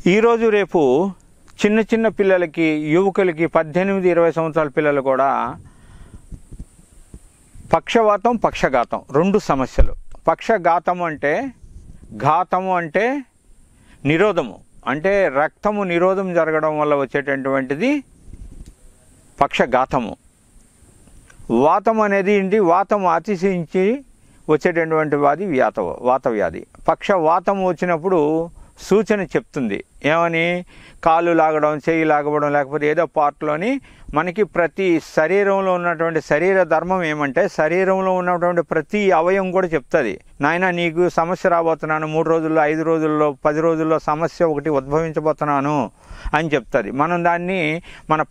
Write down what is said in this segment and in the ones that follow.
ఈరోజు రేపు చిన్న చిన్న పిల్లలకి, యువకులకి 18-20 సంవత్సరాల పిల్లలు కూడా పక్షవాతం, పక్షఘాతం రెండు సమస్యలు. పక్షఘాతము అంటే, ఘాతము అంటే నిరోధము, అంటే రక్తము నిరోధం జరగడం వల్ల వచ్చేటటువంటిది పక్షఘాతము. వాతం అనేది ఏంటి? వాతం అతిశయించి వచ్చేటటువంటి వ్యాధి వాత వ్యాధి. పక్షవాతం వచ్చినప్పుడు సూచన చెప్తుంది. ఏమని? కాళ్ళు లాగడం, చేయి లాగడం, లేకపోతే ఏదో పార్ట్లోని మనకి ప్రతి శరీరంలో ఉన్నటువంటి శరీర ధర్మం ఏమంటే, శరీరంలో ఉన్నటువంటి ప్రతి అవయవం కూడా చెప్తుంది, నాయన నీకు సమస్య రాబోతున్నాను, 3 రోజుల్లో, 5 రోజుల్లో, 10 రోజుల్లో సమస్య ఒకటి ఉద్భవించబోతున్నాను అని చెప్తుంది. మనం దాన్ని మన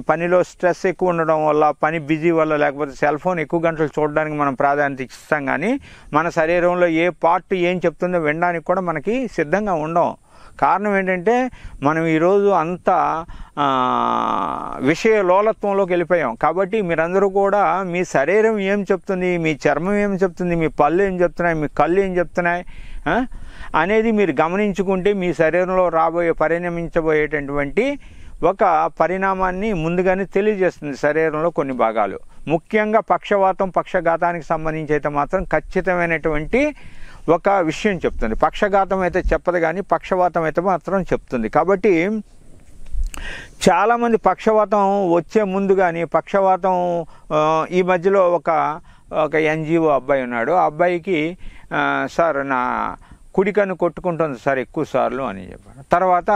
పనిలో స్ట్రెస్ ఎక్కువ ఉండడం వల్ల, పని బిజీ వల్ల, లేకపోతే సెల్ ఫోన్ ఎక్కువ గంటలు చూడడానికి మనం ప్రాధాన్యత ఇస్తాం. కానీ మన శరీరంలో ఏ పార్ట్ ఏం చెప్తుందో వినడానికి కూడా మనకి సిద్ధంగా ఉండం. కారణం ఏంటంటే, మనం ఈరోజు అంతా విషయ లోలత్వంలోకి వెళ్ళిపోయాం. కాబట్టి మీరందరూ కూడా మీ శరీరం ఏం చెప్తుంది, మీ చర్మం ఏం చెప్తుంది, మీ పళ్ళు ఏం చెప్తున్నాయి, మీ కళ్ళు ఏం చెప్తున్నాయి అనేది మీరు గమనించుకుంటే మీ శరీరంలో పరిణమించబోయేటటువంటి ఒక పరిణామాన్ని ముందుగానే తెలియజేస్తుంది శరీరంలో కొన్ని భాగాలు. ముఖ్యంగా పక్షవాతం, పక్షఘాతానికి సంబంధించి అయితే మాత్రం ఖచ్చితమైనటువంటి ఒక విషయం చెప్తుంది. పక్షఘాతం అయితే చెప్పదు, కానీ పక్షవాతం అయితే మాత్రం చెప్తుంది. కాబట్టి చాలామంది పక్షవాతం వచ్చే ముందు కానీ, పక్షవాతం ఈ మధ్యలో ఒక ఎన్జిఓ అబ్బాయి ఉన్నాడు. ఆ అబ్బాయికి సార్ నా కుడి కన్ను కొట్టుకుంటుంది సార్ ఎక్కువ సార్లు అని చెప్పాడు. తర్వాత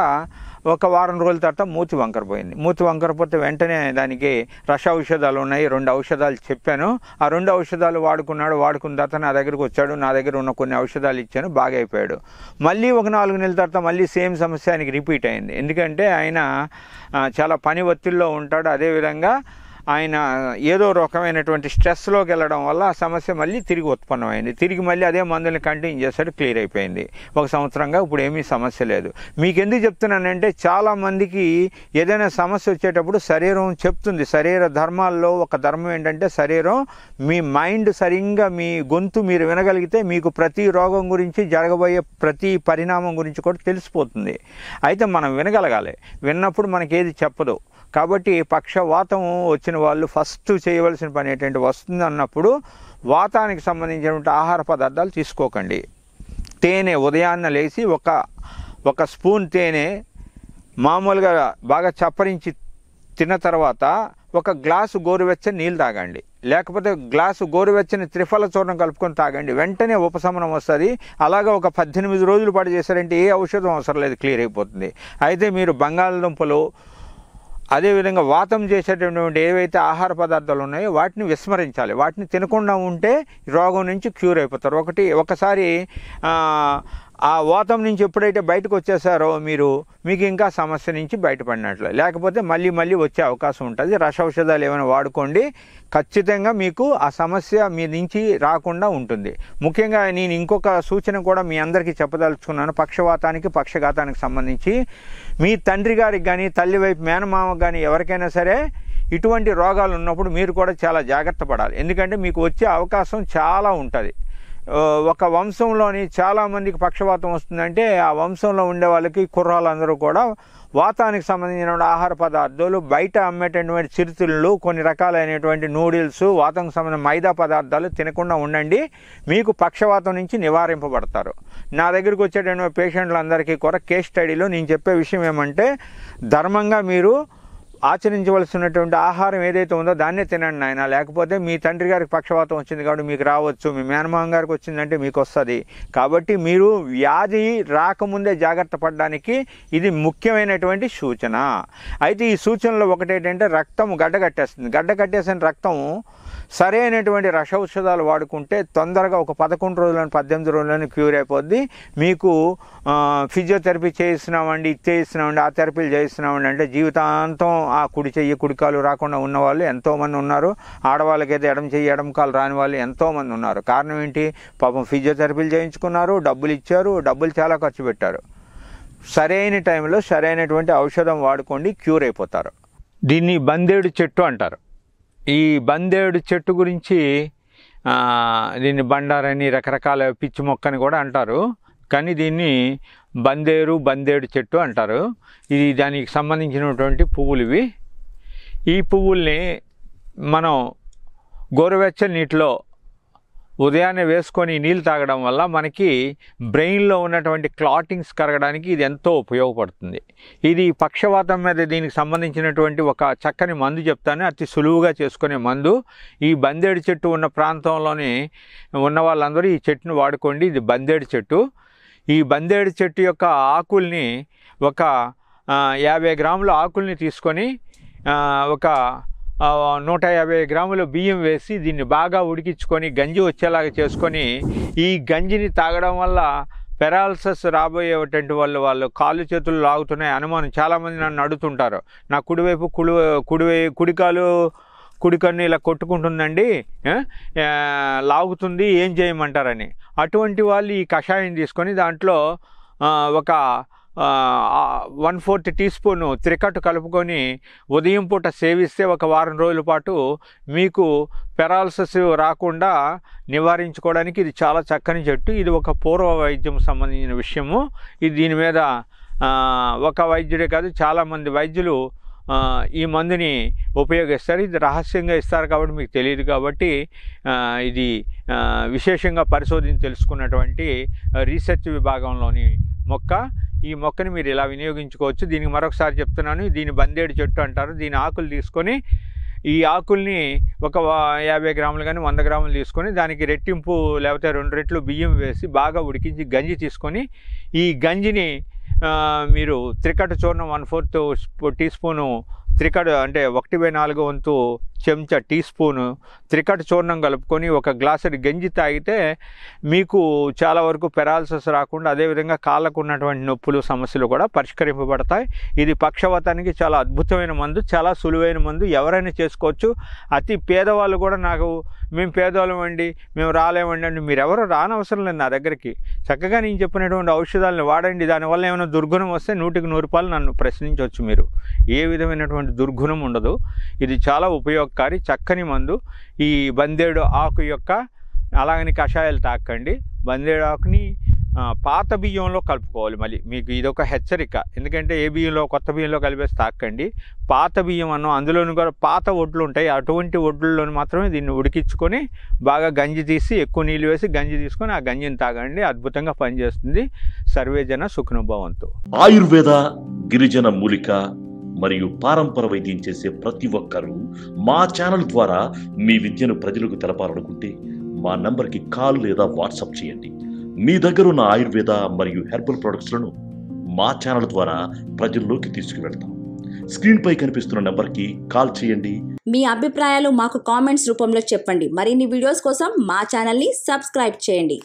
ఒక వారం రోజుల తర్వాత మూతి వంకరపోయింది. మూతి వంకరపోతే వెంటనే దానికి రస ఔషధాలు ఉన్నాయి, 2 ఔషధాలు చెప్పాను. ఆ 2 ఔషధాలు వాడుకున్నాడు. వాడుకున్న తర్వాత నా దగ్గరకు వచ్చాడు. నా దగ్గర ఉన్న కొన్ని ఔషధాలు ఇచ్చాను, బాగా అయిపోయాడు. మళ్ళీ ఒక 4 నెలల తర్వాత మళ్ళీ సేమ్ సమస్య ఆయనకి రిపీట్ అయింది. ఎందుకంటే ఆయన చాలా పని ఒత్తిడిలో ఉంటాడు. అదేవిధంగా ఆయన ఏదో రకమైనటువంటి స్ట్రెస్లోకి వెళ్ళడం వల్ల ఆ సమస్య మళ్ళీ తిరిగి ఉత్పన్నమైంది. తిరిగి మళ్ళీ అదే మందుని కంటిన్యూ చేశాడు, క్లియర్ అయిపోయింది. 1 సంవత్సరంగా ఇప్పుడు ఏమీ సమస్య లేదు. మీకు ఎందుకు చెప్తున్నానంటే, చాలామందికి ఏదైనా సమస్య వచ్చేటప్పుడు శరీరం చెప్తుంది. శరీర ధర్మాల్లో ఒక ధర్మం ఏంటంటే, శరీరం మీ మైండ్ సరిగ్గా మీ గొంతు మీరు వినగలిగితే మీకు ప్రతి రోగం గురించి, జరగబోయే ప్రతి పరిణామం గురించి కూడా తెలిసిపోతుంది. అయితే మనం వినగలగాలి. విన్నప్పుడు మనకేది చెప్పదు. కాబట్టి పక్షవాతం వచ్చిన వాళ్ళు ఫస్ట్ చేయవలసిన పని ఏంటంటే, వస్తుంది అన్నప్పుడు వాతానికి సంబంధించినటువంటి ఆహార పదార్థాలు తీసుకోకండి. తేనె ఉదయాన్నే లేచి ఒక స్పూన్ తేనె మామూలుగా బాగా చప్పరించి తిన్న తర్వాత 1 గ్లాసు గోరువెచ్చని నీళ్ళు తాగండి. లేకపోతే గ్లాసు గోరువెచ్చని త్రిఫల చూర్ణం కలుపుకొని తాగండి. వెంటనే ఉపశమనం వస్తుంది. అలాగా ఒక 18 రోజులు పాటు చేశారంటే ఏ ఔషధం అవసరం లేదు, క్లియర్ అయిపోతుంది. అయితే మీరు బంగాళదుంపలు, అదేవిధంగా వాతం చేసేటటువంటి ఏవైతే ఆహార పదార్థాలు ఉన్నాయో వాటిని విస్మరించాలి. వాటిని తినకుండా ఉంటే రోగం నుంచి క్యూర్ అయిపోతారు. ఒకసారి ఆ వాతం నుంచి ఎప్పుడైతే బయటకు వచ్చేసారో మీకు ఇంకా సమస్య నుంచి బయటపడినట్లే. లేకపోతే మళ్ళీ వచ్చే అవకాశం ఉంటుంది. రస ఔషధాలు ఏమైనా వాడుకోండి, ఖచ్చితంగా మీకు ఆ సమస్య మీ నుంచి రాకుండా ఉంటుంది. ముఖ్యంగా నేను ఇంకొక సూచన కూడా మీ అందరికీ చెప్పదలుచుకున్నాను. పక్షవాతానికి, పక్షఘాతానికి సంబంధించి మీ తండ్రి గారికి కానీ, తల్లి వైపు మేనమామకు కానీ ఎవరికైనా సరే ఇటువంటి రోగాలు ఉన్నప్పుడు మీరు కూడా చాలా జాగ్రత్త పడాలి. ఎందుకంటే మీకు వచ్చే అవకాశం చాలా ఉంటుంది. ఒక వంశంలోని చాలామందికి పక్షవాతం వస్తుందంటే, ఆ వంశంలో ఉండే వాళ్ళకి, కుర్రాళ్ళందరూ కూడా వాతానికి సంబంధించిన ఆహార పదార్థాలు, బయట అమ్మేటటువంటి చిరుతిళ్ళు, కొన్ని రకాలైనటువంటి నూడిల్స్, వాతానికి సంబంధించిన మైదా పదార్థాలు తినకుండా ఉండండి. మీకు పక్షవాతం నుంచి నివారింపబడతారు. నా దగ్గరికి వచ్చేటటువంటి పేషెంట్లందరికీ కూడా కేస్ స్టడీలో నేను చెప్పే విషయం ఏమంటే, ధర్మంగా మీరు ఆచరించవలసినటువంటి ఆహారం ఏదైతే ఉందో దాన్నే తినండి నాయన. లేకపోతే మీ తండ్రి గారికి పక్షవాతం వచ్చింది కాబట్టి మీకు రావచ్చు, మీ మేనమామ గారికి వచ్చిందంటే మీకు వస్తుంది. కాబట్టి మీరు వ్యాధి రాకముందే జాగ్రత్త పడడానికి ఇది ముఖ్యమైనటువంటి సూచన. అయితే ఈ సూచనలో ఒకటేంటంటే, రక్తం గడ్డకట్టేస్తుంది. గడ్డకట్టేసిన రక్తం సరైనటువంటి రస ఔషధాలు వాడుకుంటే తొందరగా ఒక 11 రోజులను, 18 రోజులను క్యూర్ అయిపోద్ది. మీకు ఫిజియోథెరపీ చేయిస్తున్నామండి, ఇది చేయిస్తున్నామండి, ఆ థెరపీలు చేయిస్తున్నామండి అంటే జీవితాంతం ఆ కుడి చెయ్యి, కుడికాలు రాకుండా ఉన్నవాళ్ళు ఎంతోమంది ఉన్నారు. ఆడవాళ్ళకైతే ఎడమ చెయ్యి, ఎడమ కాలు రాని వాళ్ళు ఎంతోమంది ఉన్నారు. కారణం ఏంటి? పాపం ఫిజియోథెరపీలు చేయించుకున్నారు, డబ్బులు ఇచ్చారు, డబ్బులు చాలా ఖర్చు పెట్టారు. సరైన టైంలో సరైనటువంటి ఔషధం వాడుకోండి, క్యూర్ అయిపోతారు. దీన్ని బందేడు చెట్టు అంటారు. ఈ బందేడు చెట్టు గురించి దీన్ని బండారని, రకరకాల పిచ్చి మొక్కని కూడా అంటారు. కానీ దీన్ని బందేడు చెట్టు అంటారు. ఇది దానికి సంబంధించినటువంటి పువ్వులు ఇవి. ఈ పువ్వుల్ని మనం గోరువెచ్చని నీటిలో ఉదయాన్నే వేసుకొని నీళ్ళు తాగడం వల్ల మనకి బ్రెయిన్లో ఉన్నటువంటి క్లాటింగ్స్ కరగడానికి ఇది ఎంతో ఉపయోగపడుతుంది. ఇది పక్షవాతం మీద దీనికి సంబంధించినటువంటి ఒక చక్కని మందు చెప్తాను, అతి సులువుగా చేసుకునే మందు. ఈ బందేడు చెట్టు ఉన్న ప్రాంతంలోని ఉన్న వాళ్ళందరూ ఈ చెట్టును వాడుకోండి. ఇది బందేడు చెట్టు. ఈ బందేడు చెట్టు యొక్క ఆకుల్ని ఒక 50 గ్రాముల ఆకుల్ని తీసుకొని ఒక 150 గ్రాముల బియ్యం వేసి దీన్ని బాగా ఉడికించుకొని గంజి వచ్చేలాగా చేసుకొని ఈ గంజిని తాగడం వల్ల పెరాలసిస్ రాబోయేటువంటి వాళ్ళు కాళ్ళు చేతులు లాగుతున్నాయి అనుమానం. చాలామంది నన్ను అడుగుతుంటారు, నా కుడివైపు కుడి కన్ను ఇలా కొట్టుకుంటుందండి, లాగుతుంది, ఏం చేయమంటారని. అటువంటి వాళ్ళు ఈ కషాయం తీసుకొని దాంట్లో ఒక 1/4 టీ స్పూను త్రికట్టు కలుపుకొని ఉదయం పూట సేవిస్తే ఒక వారం రోజుల పాటు మీకు పెరాలసిస్ రాకుండా నివారించుకోవడానికి ఇది చాలా చక్కని చెట్టు. ఇది ఒక పూర్వ వైద్యం సంబంధించిన విషయము. ఇది దీని మీద ఒక వైద్యుడే కాదు, చాలామంది వైద్యులు ఈ మందుని ఉపయోగిస్తారు. ఇది రహస్యంగా ఇస్తారు కాబట్టి మీకు తెలియదు. కాబట్టి ఇది విశేషంగా పరిశోధన తెలుసుకున్నటువంటి రీసెర్చ్ విభాగంలోని మొక్క. ఈ మొక్కని మీరు ఇలా వినియోగించుకోవచ్చు. దీనికి మరొకసారి చెప్తున్నాను, దీని బందేడు చెట్టు అంటారు. దీని ఆకులు తీసుకొని ఈ ఆకుల్ని ఒక 50 గ్రాములు కానీ 100 గ్రాములు తీసుకొని దానికి రెట్టింపు లేకపోతే 2 రెట్లు బియ్యం వేసి బాగా ఉడికించి గంజి తీసుకొని ఈ గంజిని మీరు త్రికట్టు చూర్ణం 1/4 టీ స్పూను త్రికట్టు అంటే 1/4 వంతు చెంచా టీ స్పూను త్రికట్టు చూర్ణం కలుపుకొని ఒక గ్లాసుడి గంజి తాగితే మీకు చాలా వరకు పెరాలసిస్ రాకుండా, అదేవిధంగా కాళ్ళకు ఉన్నటువంటి నొప్పులు సమస్యలు కూడా పరిష్కరింపబడతాయి. ఇది పక్షవాతానికి చాలా అద్భుతమైన మందు, చాలా సులువైన మందు, ఎవరైనా చేసుకోవచ్చు. అతి పేదవాళ్ళు కూడా మేము పేదవాళ్ళం అండి, మేము రాలేమండి అంటే మీరు ఎవరు రానవసరం లేదు నా దగ్గరికి. చక్కగా నేను చెప్పినటువంటి ఔషధాలను వాడండి. దానివల్ల ఏమైనా దుర్గుణం వస్తే 100కి 100 రూపాయలు నన్ను ప్రశ్నించవచ్చు. మీరు ఏ విధమైనటువంటి దుర్గుణం ఉండదు. ఇది చాలా ఉపయోగకారి చక్కని మందు. ఈ బందేడు ఆకు యొక్క అలాగని కషాయాలు తాకండి. బందేడు ఆకుని పాత బియ్యంలో కలుపుకోవాలి. మళ్ళీ మీకు ఇదొక హెచ్చరిక, ఎందుకంటే ఏ బియ్యంలో కొత్త బియ్యంలో కలిపేసి తాకండి. పాత బియ్యం అన్నం అందులోని కూడా పాత ఒడ్లు ఉంటాయి, అటువంటి ఒడ్లలో మాత్రమే దీన్ని ఉడికించుకొని బాగా గంజి తీసి ఎక్కువ నీళ్ళు వేసి గంజి తీసుకొని ఆ గంజిని తాగండి. అద్భుతంగా పనిచేస్తుంది. సర్వేజన సుఖనుభవంతు. ఆయుర్వేద, గిరిజన మూలిక మరియు పారంపర వైద్యం చేసే ప్రతి ఒక్కరూ మా ఛానల్ ద్వారా మీ విద్యను ప్రజలకు తెలపాలనుకుంటే మా నంబర్కి కాల్ లేదా వాట్సాప్ చేయండి. మీ దగ్గర ఉన్న ఆయుర్వేద మరియు హెర్బల్ ప్రొడక్ట్స్లను మా ఛానల్ ద్వారా ప్రజల్లోకి తీసుకువెళ్తాం. స్క్రీన్ పై కనిపిస్తున్న నెంబర్కి కాల్ చేయండి. మీ అభిప్రాయాలు మాకు కామెంట్స్ రూపంలో చెప్పండి. మరిన్ని వీడియోస్ కోసం మా ఛానల్ని సబ్స్క్రైబ్ చేయండి.